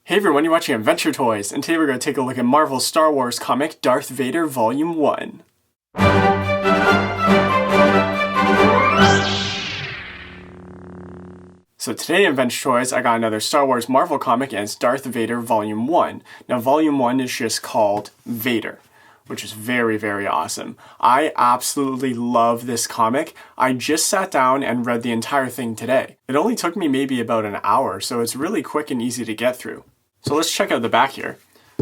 Hey everyone, you're watching Adventure Toys, and today we're going to take a look at Marvel's Star Wars comic, Darth Vader Volume 1. So today in Adventure Toys, I got another Star Wars Marvel comic, and it's Darth Vader Volume 1. Now Volume 1 is just called Vader, which is very, very awesome. I absolutely love this comic. I just sat down and read the entire thing today. It only took me maybe about an hour, so it's really quick and easy to get through. So let's check out the back here.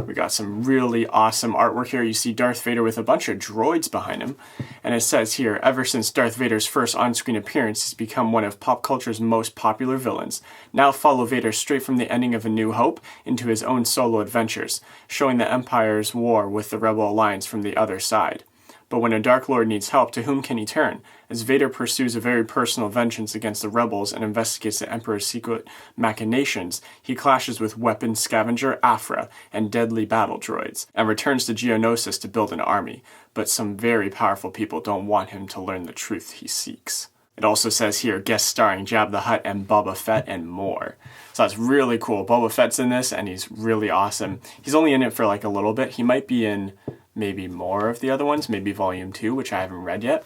We got some really awesome artwork here. You see Darth Vader with a bunch of droids behind him. And it says here, ever since Darth Vader's first on-screen appearance, he's become one of pop culture's most popular villains. Now follow Vader straight from the ending of A New Hope into his own solo adventures, showing the Empire's war with the Rebel Alliance from the other side. But when a Dark Lord needs help, to whom can he turn? As Vader pursues a very personal vengeance against the rebels and investigates the Emperor's secret machinations, he clashes with weapons scavenger Aphra and deadly battle droids, and returns to Geonosis to build an army. But some very powerful people don't want him to learn the truth he seeks. It also says here, guest starring Jabba the Hutt and Boba Fett and more. So that's really cool. Boba Fett's in this, and he's really awesome. He's only in it for like a little bit. He might be in maybe more of the other ones, maybe Volume 2, which I haven't read yet.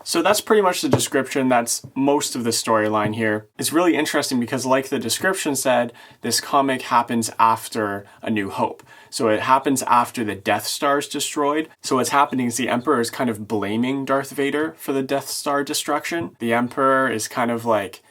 So that's pretty much the description. That's most of the storyline here. It's really interesting because, like the description said, this comic happens after A New Hope. So it happens after the Death Star is destroyed. So what's happening is the Emperor is kind of blaming Darth Vader for the Death Star destruction. The Emperor is kind of like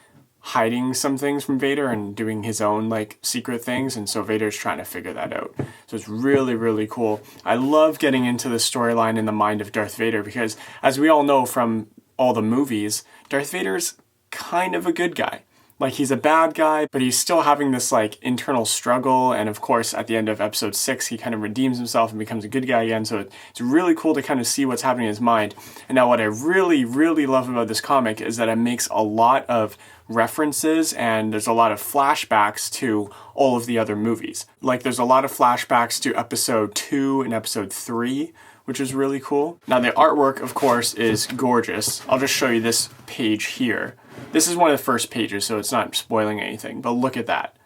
hiding some things from Vader and doing his own like secret things, and so Vader's trying to figure that out. So it's really, really cool. I love getting into the storyline in the mind of Darth Vader because, as we all know from all the movies, Darth Vader's kind of a good guy. Like, he's a bad guy, but he's still having this like internal struggle, and of course at the end of episode 6 he kind of redeems himself and becomes a good guy again, so it's really cool to kind of see what's happening in his mind. And now what I really, really love about this comic is that it makes a lot of references, and there's a lot of flashbacks to all of the other movies. Like, there's a lot of flashbacks to episode 2 and episode 3, which is really cool. Now the artwork, of course, is gorgeous. I'll just show you this page here. This is one of the first pages, so it's not spoiling anything, but look at that.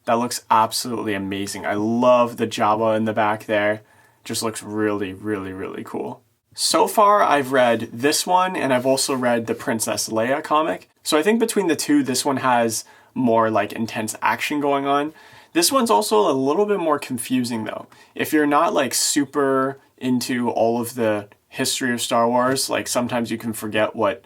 That looks absolutely amazing. I love the Jabba in the back there. Just looks really, really, really cool. So far, I've read this one, and I've also read the Princess Leia comic. So I think between the two, this one has more like intense action going on. This one's also a little bit more confusing though. If you're not like super into all of the history of Star Wars, like sometimes you can forget what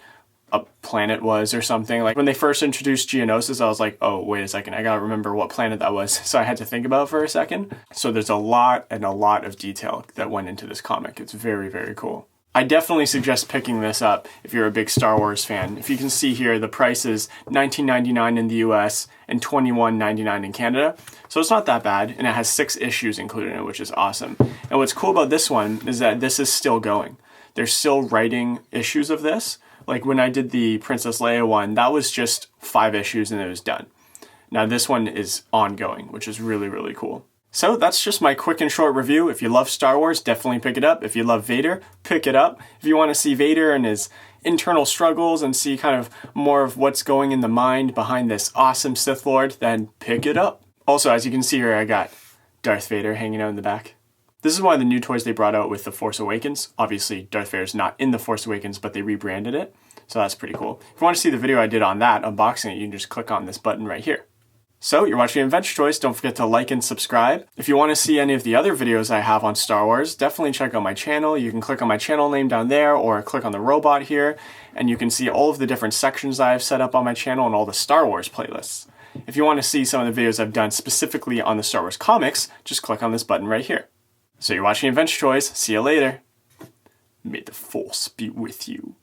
a planet was or something. Like when they first introduced Geonosis, I was like, oh, wait a second, I gotta remember what planet that was. So I had to think about it for a second. So there's a lot of detail that went into this comic. It's very, very cool. I definitely suggest picking this up if you're a big Star Wars fan. If you can see here, the price is $19.99 in the US and $21.99 in Canada. So it's not that bad, and it has 6 issues included in it, which is awesome. And what's cool about this one is that this is still going. They're still writing issues of this. Like when I did the Princess Leia one, that was just 5 issues and it was done. Now this one is ongoing, which is really, really cool. So that's just my quick and short review. If you love Star Wars, definitely pick it up. If you love Vader, pick it up. If you want to see Vader and his internal struggles and see kind of more of what's going in the mind behind this awesome Sith Lord, then pick it up. Also, as you can see here, I got Darth Vader hanging out in the back. This is one of the new toys they brought out with The Force Awakens. Obviously, Darth Vader's not in The Force Awakens, but they rebranded it. So that's pretty cool. If you want to see the video I did on that, unboxing it, you can just click on this button right here. So, you're watching Adventure Toys. Don't forget to like and subscribe. If you want to see any of the other videos I have on Star Wars, definitely check out my channel. You can click on my channel name down there, or click on the robot here, and you can see all of the different sections I have set up on my channel and all the Star Wars playlists. If you want to see some of the videos I've done specifically on the Star Wars comics, just click on this button right here. So you're watching Adventure Toys. See you later. May the Force be with you.